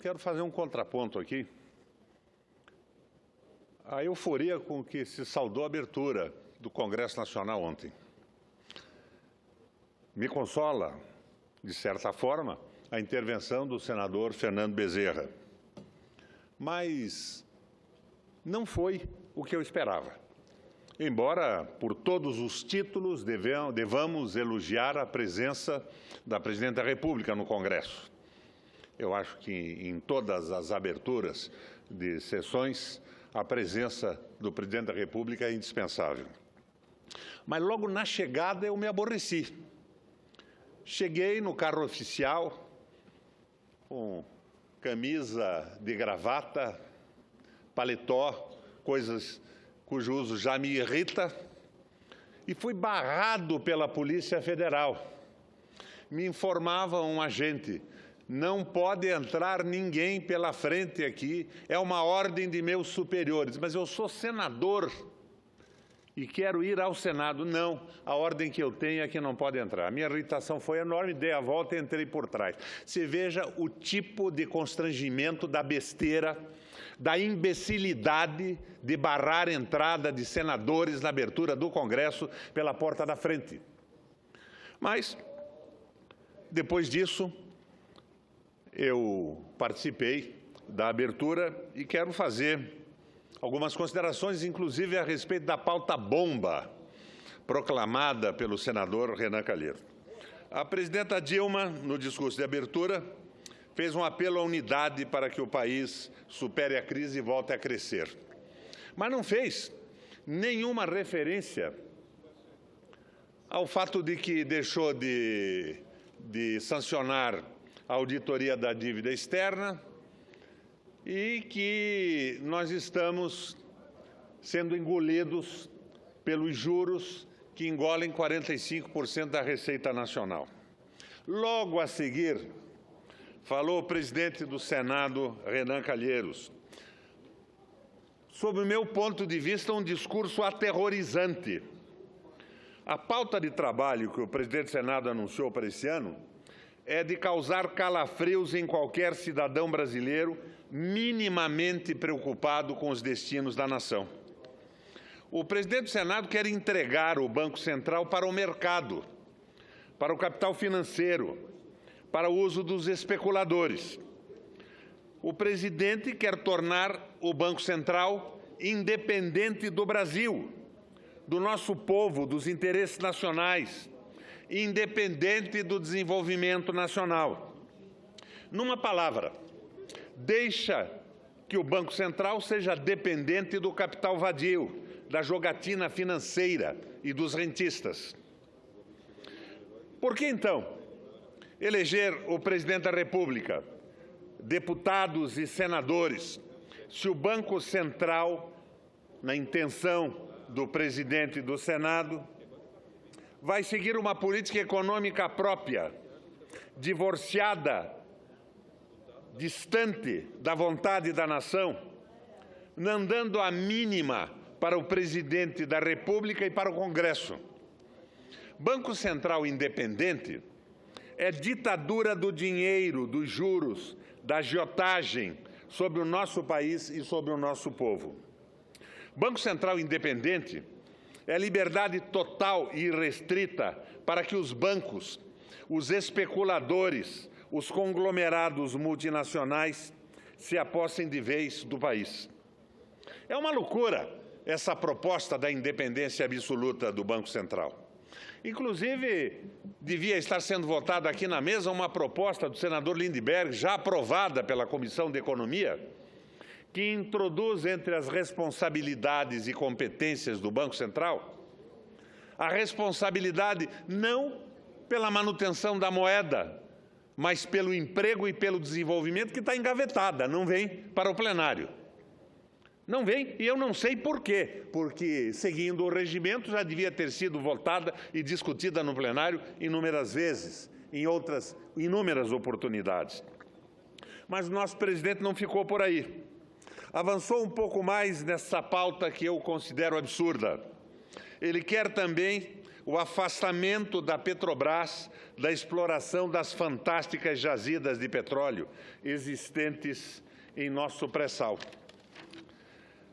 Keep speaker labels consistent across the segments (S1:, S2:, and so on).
S1: Quero fazer um contraponto aqui. A euforia com que se saudou a abertura do Congresso Nacional ontem. Me consola, de certa forma, a intervenção do senador Fernando Bezerra. Mas não foi o que eu esperava. Embora, por todos os títulos, devamos elogiar a presença da Presidente da República no Congresso. Eu acho que em todas as aberturas de sessões, a presença do Presidente da República é indispensável. Mas logo na chegada eu me aborreci. Cheguei no carro oficial, com camisa de gravata, paletó, coisas cujo uso já me irrita, e fui barrado pela Polícia Federal. Me informava um agente: não pode entrar ninguém pela frente aqui, é uma ordem de meus superiores. Mas eu sou senador e quero ir ao Senado. Não, a ordem que eu tenho é que não pode entrar. A minha irritação foi enorme, dei a volta e entrei por trás. Você veja o tipo de constrangimento da besteira, da imbecilidade de barrar a entrada de senadores na abertura do Congresso pela porta da frente. Mas, depois disso, eu participei da abertura e quero fazer algumas considerações, inclusive a respeito da pauta bomba proclamada pelo senador Renan Calheiros. A presidenta Dilma, no discurso de abertura, fez um apelo à unidade para que o país supere a crise e volte a crescer. Mas não fez nenhuma referência ao fato de que deixou de sancionar a auditoria da dívida externa e que nós estamos sendo engolidos pelos juros que engolem 45% da Receita Nacional. Logo a seguir, falou o presidente do Senado, Renan Calheiros. Sob o meu ponto de vista, um discurso aterrorizante. A pauta de trabalho que o presidente do Senado anunciou para esse ano é de causar calafrios em qualquer cidadão brasileiro minimamente preocupado com os destinos da nação. O presidente do Senado quer entregar o Banco Central para o mercado, para o capital financeiro, para o uso dos especuladores. O presidente quer tornar o Banco Central independente do Brasil, do nosso povo, dos interesses nacionais, independente do desenvolvimento nacional. Numa palavra, deixa que o Banco Central seja dependente do capital vadio, da jogatina financeira e dos rentistas. Por que, então, eleger o presidente da República, deputados e senadores, se o Banco Central, na intenção do presidente do Senado, vai seguir uma política econômica própria, divorciada, distante da vontade da nação, não dando a mínima para o presidente da República e para o Congresso? Banco Central independente é ditadura do dinheiro, dos juros, da agiotagem sobre o nosso país e sobre o nosso povo. Banco Central independente é liberdade total e irrestrita para que os bancos, os especuladores, os conglomerados multinacionais se apossem de vez do país. É uma loucura essa proposta da independência absoluta do Banco Central. Inclusive, devia estar sendo votada aqui na mesa uma proposta do senador Lindbergh, já aprovada pela Comissão de Economia, que introduz entre as responsabilidades e competências do Banco Central a responsabilidade não pela manutenção da moeda, mas pelo emprego e pelo desenvolvimento, que está engavetada, não vem para o plenário. Não vem, e eu não sei por quê, porque, seguindo o regimento, já devia ter sido votada e discutida no plenário inúmeras vezes, em outras inúmeras oportunidades. Mas o nosso presidente não ficou por aí. Avançou um pouco mais nessa pauta que eu considero absurda. Ele quer também o afastamento da Petrobras da exploração das fantásticas jazidas de petróleo existentes em nosso pré-sal.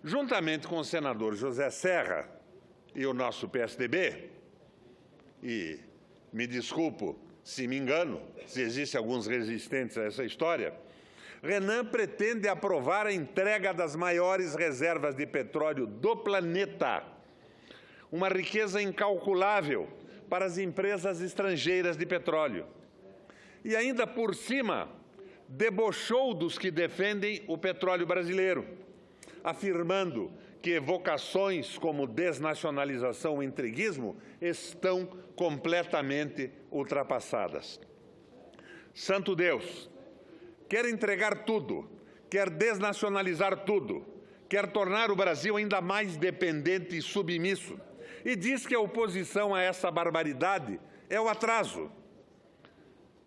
S1: Juntamente com o senador José Serra e o nosso PSDB, e me desculpo se me engano, se existem alguns resistentes a essa história, Renan pretende aprovar a entrega das maiores reservas de petróleo do planeta, uma riqueza incalculável para as empresas estrangeiras de petróleo. E ainda por cima, debochou dos que defendem o petróleo brasileiro, afirmando que evocações como desnacionalização e entreguismo estão completamente ultrapassadas. Santo Deus, quer entregar tudo, quer desnacionalizar tudo, quer tornar o Brasil ainda mais dependente e submisso, e diz que a oposição a essa barbaridade é o atraso.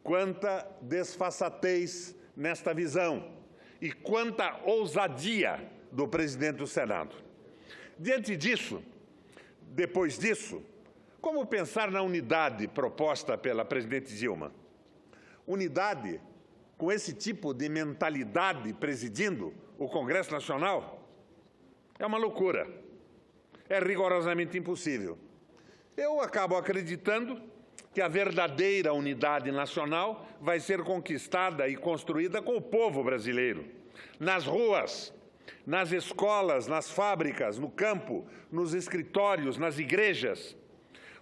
S1: Quanta desfaçatez nesta visão e quanta ousadia do presidente do Senado. Diante disso, depois disso, como pensar na unidade proposta pela presidente Dilma? Unidade com esse tipo de mentalidade presidindo o Congresso Nacional? É uma loucura. É rigorosamente impossível. Eu acabo acreditando que a verdadeira unidade nacional vai ser conquistada e construída com o povo brasileiro, nas ruas, nas escolas, nas fábricas, no campo, nos escritórios, nas igrejas.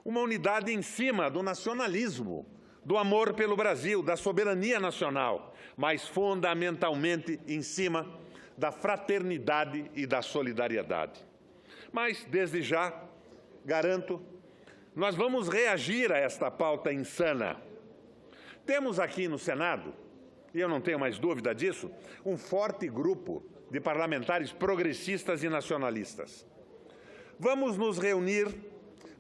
S1: Uma unidade em cima do nacionalismo, do amor pelo Brasil, da soberania nacional, mas fundamentalmente em cima da fraternidade e da solidariedade. Mas, desde já, garanto, nós vamos reagir a esta pauta insana. Temos aqui no Senado, e eu não tenho mais dúvida disso, um forte grupo de parlamentares progressistas e nacionalistas. Vamos nos reunir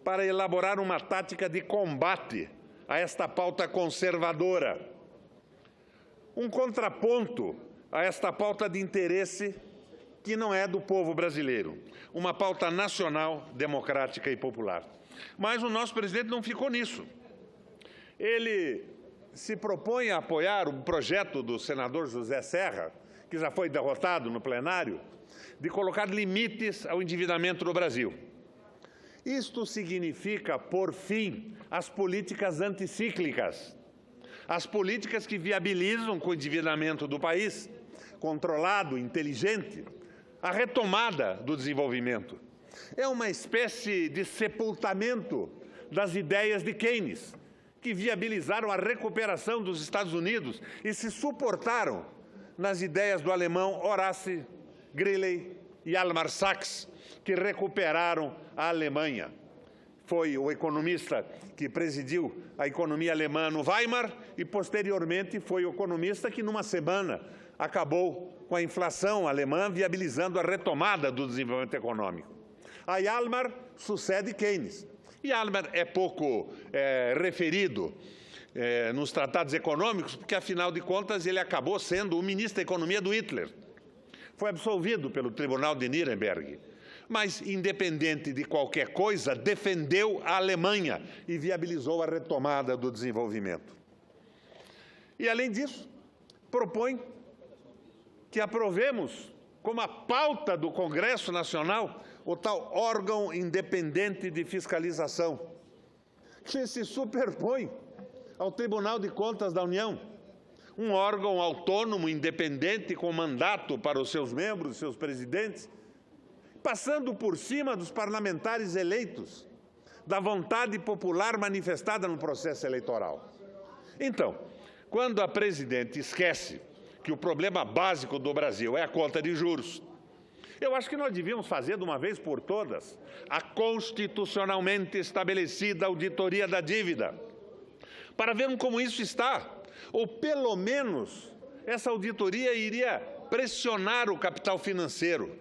S1: para elaborar uma tática de combate a esta pauta conservadora, um contraponto a esta pauta de interesse que não é do povo brasileiro, uma pauta nacional, democrática e popular. Mas o nosso presidente não ficou nisso. Ele se propõe a apoiar um projeto do senador José Serra, que já foi derrotado no plenário, de colocar limites ao endividamento no Brasil. Isto significa, por fim, as políticas anticíclicas, as políticas que viabilizam com o endividamento do país, controlado, inteligente, a retomada do desenvolvimento. É uma espécie de sepultamento das ideias de Keynes, que viabilizaram a recuperação dos Estados Unidos e se suportaram nas ideias do alemão Horace Greeley e Hjalmar Sachs, que recuperaram a Alemanha. Foi o economista que presidiu a economia alemã no Weimar e, posteriormente, foi o economista que, numa semana, acabou com a inflação alemã, viabilizando a retomada do desenvolvimento econômico. A Hjalmar sucede Keynes. E Hjalmar é pouco referido nos tratados econômicos, porque, afinal de contas, ele acabou sendo o ministro da Economia do Hitler. Foi absolvido pelo Tribunal de Nuremberg. Mas, independente de qualquer coisa, defendeu a Alemanha e viabilizou a retomada do desenvolvimento. E, além disso, propõe que aprovemos, como a pauta do Congresso Nacional, o tal órgão independente de fiscalização, que se superpõe ao Tribunal de Contas da União, um órgão autônomo, independente, com mandato para os seus membros, seus presidentes, passando por cima dos parlamentares eleitos, da vontade popular manifestada no processo eleitoral. Então, quando a presidente esquece que o problema básico do Brasil é a conta de juros, eu acho que nós devíamos fazer de uma vez por todas a constitucionalmente estabelecida auditoria da dívida, para vermos como isso está, ou pelo menos essa auditoria iria pressionar o capital financeiro,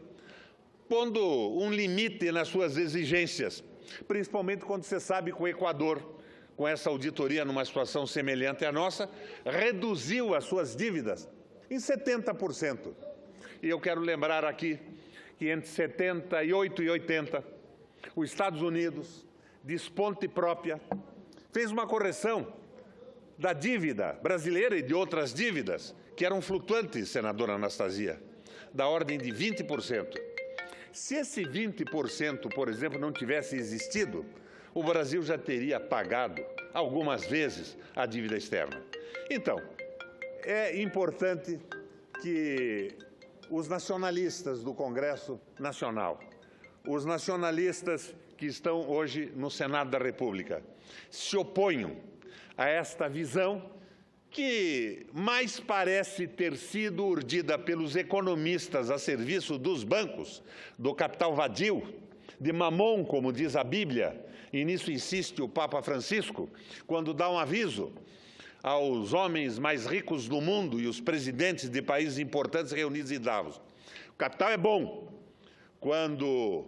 S1: pondo um limite nas suas exigências, principalmente quando você sabe que o Equador, com essa auditoria numa situação semelhante à nossa, reduziu as suas dívidas em 70%. E eu quero lembrar aqui que entre 78 e 80, os Estados Unidos desponte própria, fez uma correção da dívida brasileira e de outras dívidas que eram flutuantes, senadora Anastasia, da ordem de 20%. Se esse 20%, por exemplo, não tivesse existido, o Brasil já teria pagado algumas vezes a dívida externa. Então, é importante que os nacionalistas do Congresso Nacional, os nacionalistas que estão hoje no Senado da República, se oponham a esta visão que mais parece ter sido urdida pelos economistas a serviço dos bancos, do capital vadio, de mamon, como diz a Bíblia, e nisso insiste o Papa Francisco, quando dá um aviso aos homens mais ricos do mundo e os presidentes de países importantes reunidos em Davos. O capital é bom quando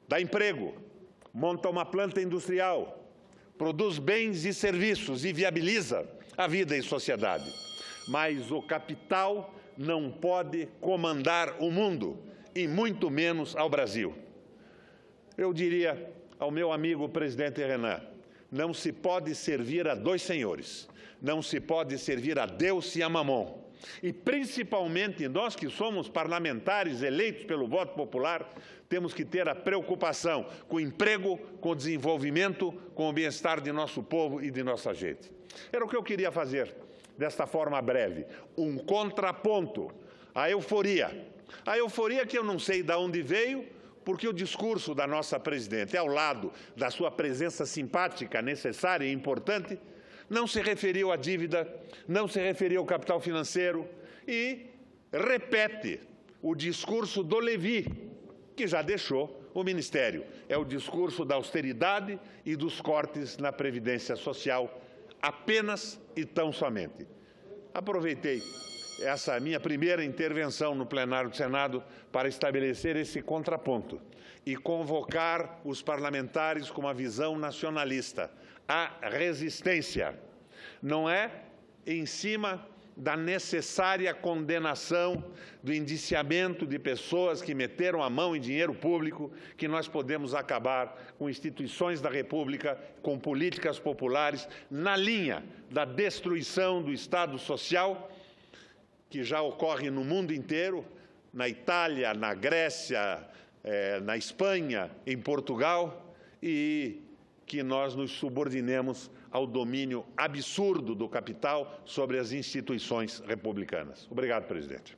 S1: dá emprego, monta uma planta industrial, produz bens e serviços e viabiliza a vida em sociedade. Mas o capital não pode comandar o mundo, e muito menos ao Brasil. Eu diria ao meu amigo presidente Renan, não se pode servir a dois senhores, não se pode servir a Deus e a mamon. E principalmente nós que somos parlamentares eleitos pelo voto popular, temos que ter a preocupação com o emprego, com o desenvolvimento, com o bem-estar de nosso povo e de nossa gente. Era o que eu queria fazer, desta forma breve, um contraponto à euforia. A euforia que eu não sei de onde veio, porque o discurso da nossa presidente, ao lado da sua presença simpática, necessária e importante, não se referiu à dívida, não se referiu ao capital financeiro e repete o discurso do Levi, que já deixou o Ministério. É o discurso da austeridade e dos cortes na Previdência Social, apenas e tão somente. Aproveitei essa minha primeira intervenção no plenário do Senado para estabelecer esse contraponto e convocar os parlamentares com uma visão nacionalista. A resistência não é em cima da necessária condenação do indiciamento de pessoas que meteram a mão em dinheiro público que nós podemos acabar com instituições da República, com políticas populares, na linha da destruição do Estado Social, que já ocorre no mundo inteiro, na Itália, na Grécia, na Espanha, em Portugal, e que nós nos subordinemos ao domínio absurdo do capital sobre as instituições republicanas. Obrigado, presidente.